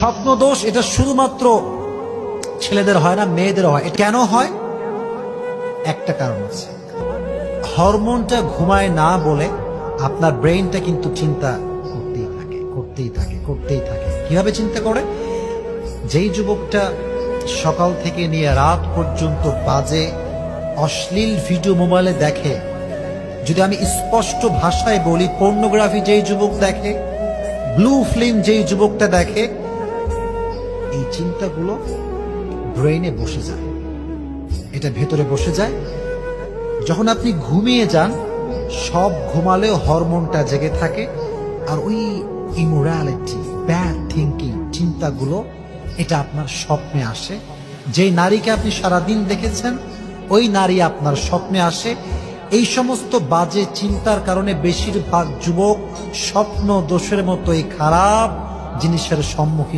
স্বপ্ন দোষ এটা শুধুমাত্র ছেলেদের হয় না, মেয়েদের হয়। এটা কেন হয়? একটা কারণ আছে, হরমোনটা ঘুমায় না বলে আপনার ব্রেইনটা কিন্তু চিন্তা করতেই থাকে। কিভাবে চিন্তা করে? যেই যুবকটা সকাল থেকে নিয়ে রাত পর্যন্ত বাজে অশ্লীল ভিডিও মোবাইলে দেখে, যদি আমি স্পষ্ট ভাষায় বলি, পর্নোগ্রাফি যেই যুবক দেখে, ব্লু ফিল্ম যেই যুবকটা দেখে, এই চিন্তাগুলো ব্রেইনে বসে যায়, এটা ভেতরে বসে যায়। যখন আপনি ঘুমিয়ে যান, সব ঘুমালেও হরমোনটা জেগে থাকে, আর ওই ইমোরালিটি, ব্যাড থিঙ্কিং, চিন্তাগুলো এটা আপনার স্বপ্নে আসে। যেই নারীকে আপনি সারাদিন দেখেছেন, ওই নারী আপনার স্বপ্নে আসে। এই সমস্ত বাজে চিন্তার কারণে বেশিরভাগ যুবক স্বপ্ন দোষের মতো এই খারাপ জিনিসের সম্মুখীন